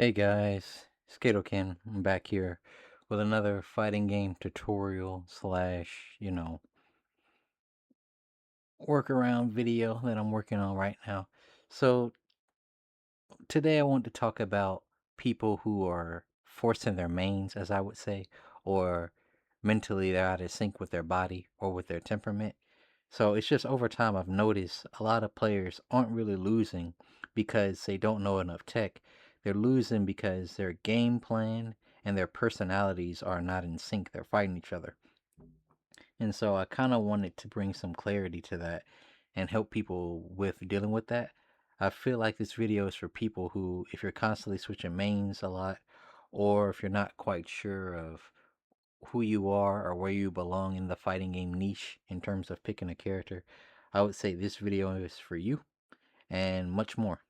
Hey guys, Skatokin, I'm back here with another fighting game tutorial slash, workaround video that I'm working on right now. So today I want to talk about people who are forcing their mains, as I would say, or mentally they're out of sync with their body or with their temperament. So it's just over time I've noticed a lot of players aren't really losing because they don't know enough tech. They're losing because their game plan and their personalities are not in sync. They're fighting each other. And so I kind of wanted to bring some clarity to that and help people with dealing with that. I feel like this video is for people who, if you're constantly switching mains a lot, or if you're not quite sure of who you are or where you belong in the fighting game niche in terms of picking a character, I would say this video is for you and much more.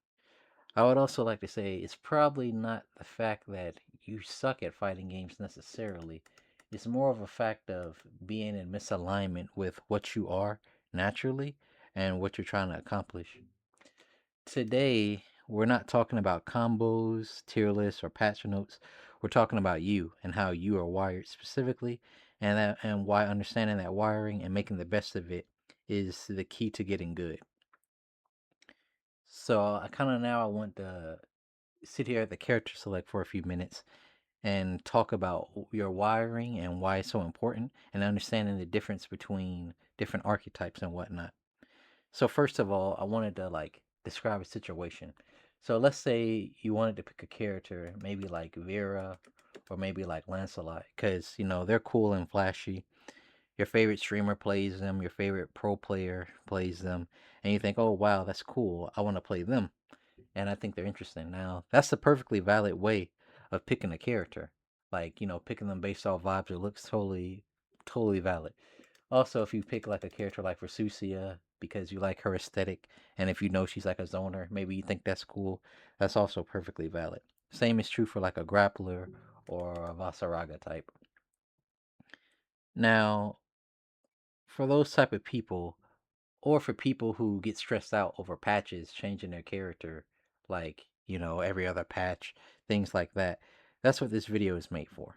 I would also like to say it's probably not the fact that you suck at fighting games necessarily. It's more of a fact of being in misalignment with what you are naturally and what you're trying to accomplish. Today, we're not talking about combos, tier lists, or patch notes. We're talking about you and how you are wired specifically, and why understanding that wiring and making the best of it is the key to getting good. So I want to sit here at the character select for a few minutes and talk about your wiring and why it's so important and understanding the difference between different archetypes and whatnot. So first of all, I wanted to describe a situation. So let's say you wanted to pick a character, maybe like Vera or maybe like Lancelot, because they're cool and flashy. Your favorite streamer plays them, your favorite pro player plays them, and you think, oh wow, that's cool. I want to play them and I think they're interesting. Now, that's a perfectly valid way of picking a character. Picking them based off vibes, it looks totally valid. Also, if you pick like a character like Rasusia because you like her aesthetic, and if you know she's like a zoner, maybe you think that's cool, that's also perfectly valid. Same is true for like a grappler or a Vasaraga type. Now, for those type of people, or for people who get stressed out over patches changing their character, every other patch, things like that. That's what this video is made for.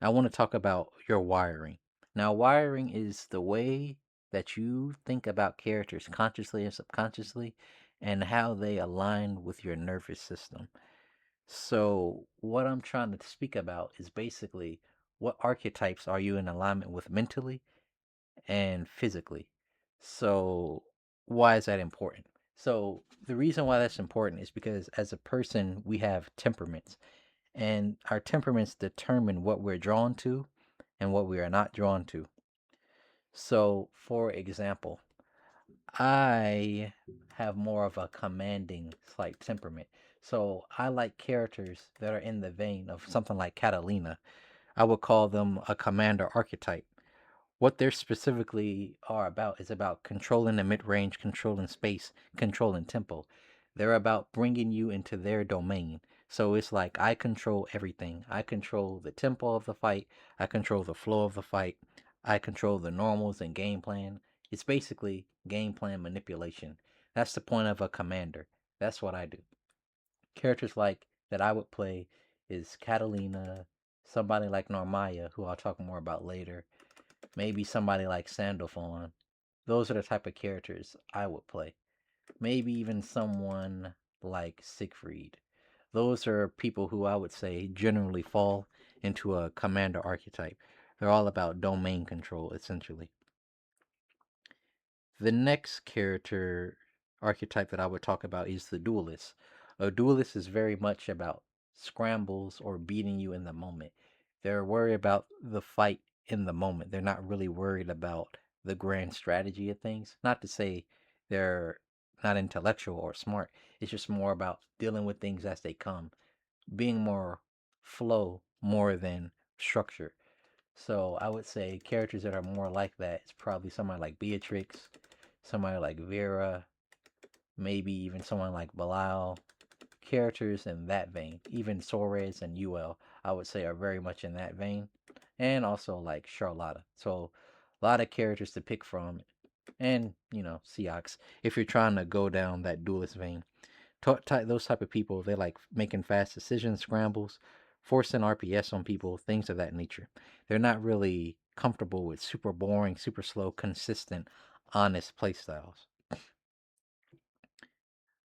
I want to talk about your wiring. Now, wiring is the way that you think about characters consciously and subconsciously and how they align with your nervous system. So, what I'm trying to speak about is basically what archetypes are you in alignment with mentally and physically. So, why is that important? So, the reason why that's important is because as a person, we have temperaments, and our temperaments determine what we're drawn to and what we are not drawn to. So, for example, I have more of a commanding slight temperament. So, I like characters that are in the vein of something like Catalina. I would call them a commander archetype. What they're specifically are about is about controlling the mid-range, controlling space, controlling tempo. They're about bringing you into their domain. So it's like I control everything. I control the tempo of the fight. I control the flow of the fight. I control the normals and game plan. It's basically game plan manipulation. That's the point of a commander. That's what I do. Characters like that I would play is Catalina, somebody like Normaya, who I'll talk more about later, maybe somebody like Sandalphon. Those are the type of characters I would play. Maybe even someone like Siegfried. Those are people who I would say generally fall into a commander archetype. They're all about domain control, essentially. The next character archetype that I would talk about is the duelist. A duelist is very much about scrambles or beating you in the moment. They're worried about the fight in the moment. They're not really worried about the grand strategy of things. Not to say they're not intellectual or smart. It's just more about dealing with things as they come, being more flow more than structure. So I would say characters that are more like that is probably somebody like Beatrix, somebody like Vera, maybe even someone like Belial. Characters in that vein, even Soares and UL, I would say are very much in that vein, and also like Charlotta. So a lot of characters to pick from, and Seox if you're trying to go down that duelist vein. Those type of people, they like making fast decisions, scrambles, forcing RPS on people, things of that nature. They're not really comfortable with super boring, super slow, consistent, honest play styles.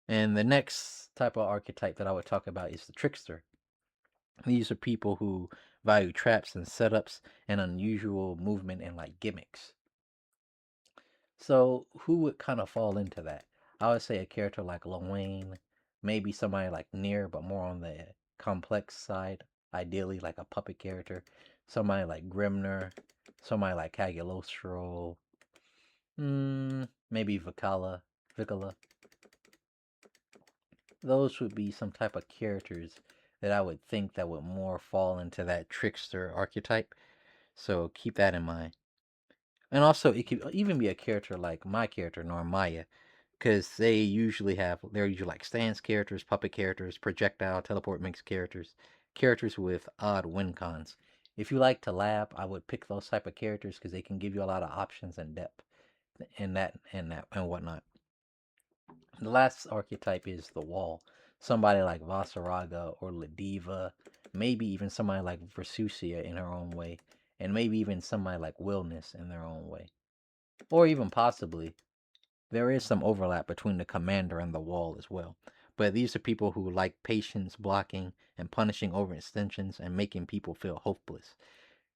And the next type of archetype that I would talk about is the trickster. These are people who value traps and setups and unusual movement and like gimmicks. So who would kind of fall into that? I would say a character like Wayne, maybe somebody like Near, but more on the complex side. Ideally, like a puppet character. Somebody like Grimner, somebody like Cagliostro, maybe Vicala. Those would be some type of characters that I would think that would more fall into that trickster archetype. So keep that in mind. And also, it could even be a character like my character, Normaya, because they're usually like stance characters, puppet characters, projectile, teleport mix characters, characters with odd win cons. If you like to lab, I would pick those type of characters because they can give you a lot of options and depth and whatnot. The last archetype is the wall. Somebody like Vasaraga or Ladiva, maybe even somebody like Versusia in her own way, and maybe even somebody like Willness in their own way. Or even possibly, there is some overlap between the commander and the wall as well. But these are people who like patience, blocking, and punishing overextensions and making people feel hopeless.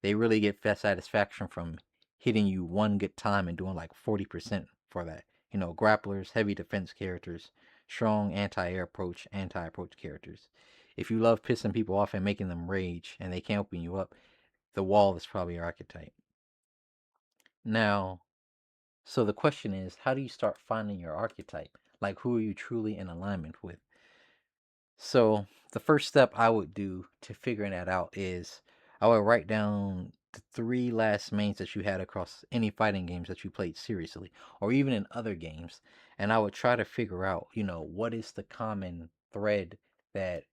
They really get satisfaction from hitting you one good time and doing like 40% for that. Grapplers, heavy defense characters, strong anti approach characters. If you love pissing people off and making them rage and they can't open you up, the wall is probably your archetype. Now, so the question is, how do you start finding your archetype? Like, who are you truly in alignment with? So the first step I would do to figuring that out is I would write down the three last mains that you had across any fighting games that you played seriously, or even in other games, and I would try to figure out, what is the common thread that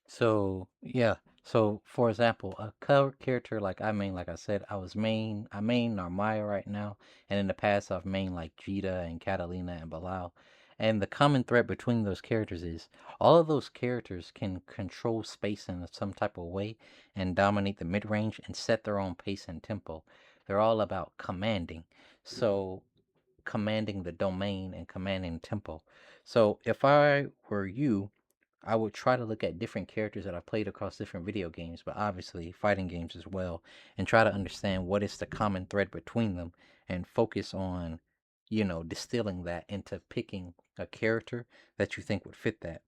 so yeah. So for example, a character like like I said, I main Narmaya right now, and in the past I've main like Jita and Catalina and Bilal. And the common thread between those characters is all of those characters can control space in some type of way and dominate the mid range and set their own pace and tempo. They're all about commanding. So commanding the domain and commanding tempo. So if I were you, I would try to look at different characters that I've played across different video games, but obviously fighting games as well, and try to understand what is the common thread between them and focus on, distilling that into picking a character that you think would fit that.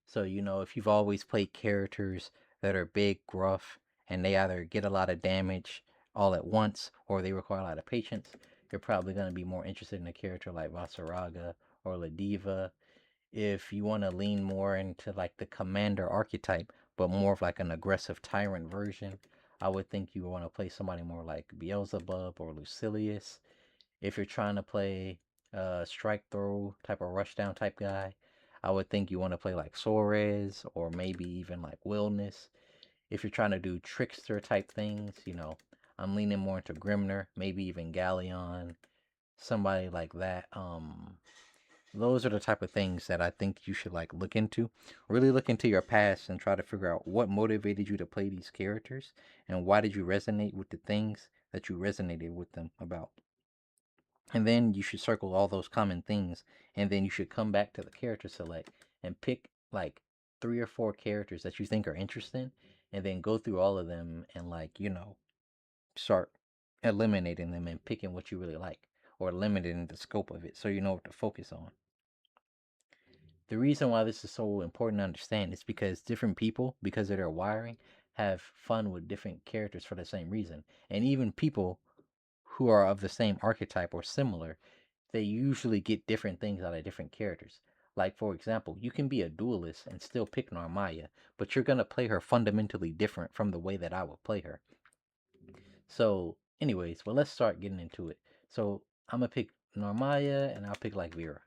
So, if you've always played characters that are big, gruff, and they either get a lot of damage all at once or they require a lot of patience, you're probably going to be more interested in a character like Vasaraga or Ladiva. If you want to lean more into like the commander archetype, but more of like an aggressive tyrant version, I would think you want to play somebody more like Beelzebub or Lucilius. If you're trying to play strike throw type of rushdown type guy, I would think you want to play like Soares or maybe even like Willness. If you're trying to do trickster type things, I'm leaning more into Grimner, maybe even Galleon, somebody like that. Those are the type of things that I think you should like look into. Really look into your past and try to figure out what motivated you to play these characters and why did you resonate with the things that you resonated with them about. And then you should circle all those common things and then you should come back to the character select and pick like 3 or 4 characters that you think are interesting and then go through all of them and like, start eliminating them and picking what you really like or limiting the scope of it so you know what to focus on. The reason why this is so important to understand is because different people, because of their wiring, have fun with different characters for the same reason. And even people who are of the same archetype or similar, they usually get different things out of different characters. Like, for example, you can be a duelist and still pick Narmaya, but you're going to play her fundamentally different from the way that I would play her. So, anyways, well, let's start getting into it. So, I'm going to pick Narmaya and I'll pick like Vera.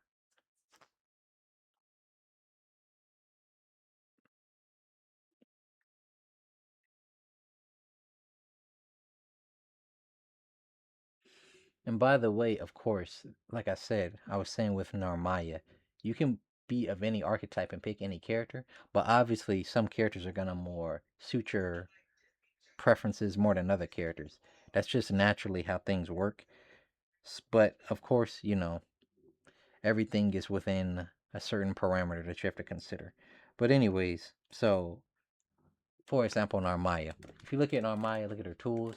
And by the way, of course, like I said, I was saying with Narmaya, you can be of any archetype and pick any character, but obviously some characters are gonna more suit your preferences more than other characters. That's just naturally how things work. But of course, everything is within a certain parameter that you have to consider. But anyways, so for example, Narmaya. If you look at Narmaya, look at her tools.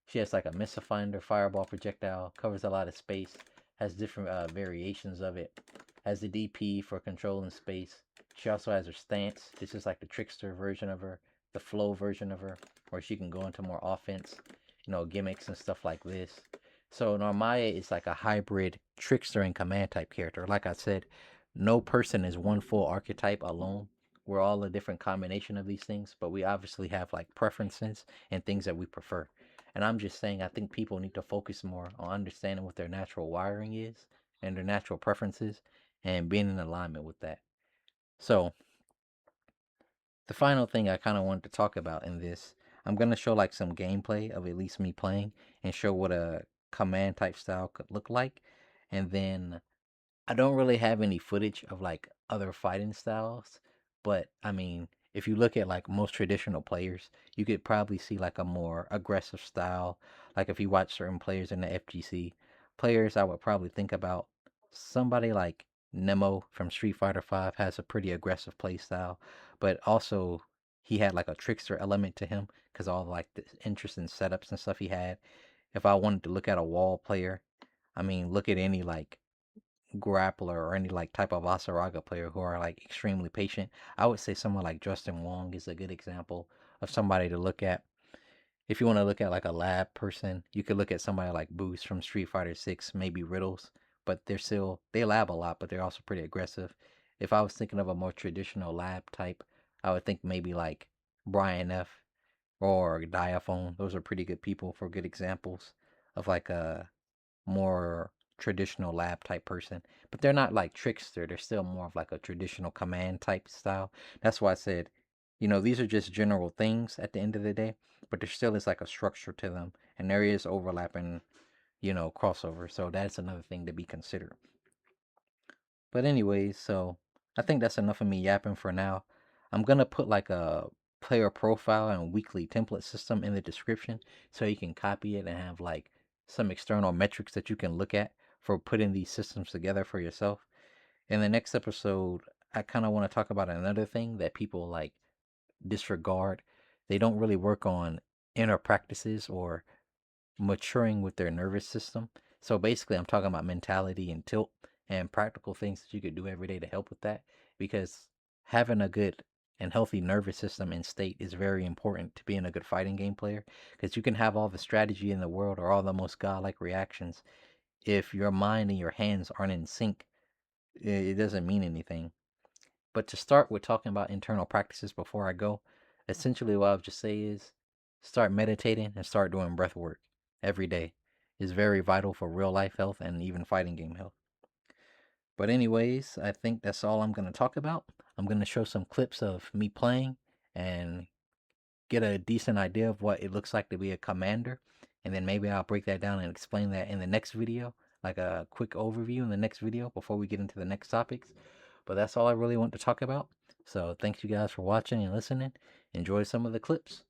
She has like a missile finder, fireball projectile, covers a lot of space, has different variations of it, has the DP for controlling space. She also has her stance. This is like the trickster version of her, the flow version of her, where she can go into more offense, gimmicks and stuff like this. So Narmaya is like a hybrid trickster and command type character. Like I said, no person is one full archetype alone. We're all a different combination of these things, but we obviously have like preferences and things that we prefer. And I'm just saying, I think people need to focus more on understanding what their natural wiring is and their natural preferences and being in alignment with that. So, the final thing I kind of wanted to talk about in this, I'm going to show like some gameplay of at least me playing and show what a command type style could look like. And then I don't really have any footage of like other fighting styles, but I mean, if you look at like most traditional players, you could probably see like a more aggressive style. Like if you watch certain players in the FGC, players I would probably think about somebody like Nemo from Street Fighter 5 has a pretty aggressive play style, but also he had like a trickster element to him because all like the interesting setups and stuff he had. If I wanted to look at a wall player, I mean, look at any like grappler or any like type of Asaraga player who are like extremely patient. I would say someone like Justin Wong is a good example of somebody to look at. If you want to look at like a lab person, you could look at somebody like Boost from Street Fighter 6, maybe Riddles, but they lab a lot, but they're also pretty aggressive. If I was thinking of a more traditional lab type, I would think maybe like Brian F or Diaphone. Those are pretty good people for good examples of like a more traditional lab type person, but they're not like Trickster. They're still more of like a traditional command type style. That's why I said, these are just general things at the end of the day, but there still is like a structure to them, and there is overlap and crossover. So that's another thing to be considered. But anyways, so I think that's enough of me yapping for now. I'm gonna put like a player profile and weekly template system in the description so you can copy it and have like some external metrics that you can look at for putting these systems together for yourself. In the next episode, I kind of want to talk about another thing that people like disregard. They don't really work on inner practices or maturing with their nervous system. So basically, I'm talking about mentality and tilt and practical things that you could do every day to help with that, because having a good and healthy nervous system and state is very important to being a good fighting game player, because you can have all the strategy in the world or all the most godlike reactions. If your mind and your hands aren't in sync, it doesn't mean anything. But to start with talking about internal practices before I go, essentially what I'll just say is start meditating and start doing breath work every day. Is very vital for real life health and even fighting game health. But anyways, I think that's all I'm going to talk about. I'm going to show some clips of me playing and get a decent idea of what it looks like to be a commander. And then maybe I'll break that down and explain that in the next video, like a quick overview in the next video before we get into the next topics. But that's all I really want to talk about. So thanks you guys for watching and listening. Enjoy some of the clips.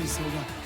理想が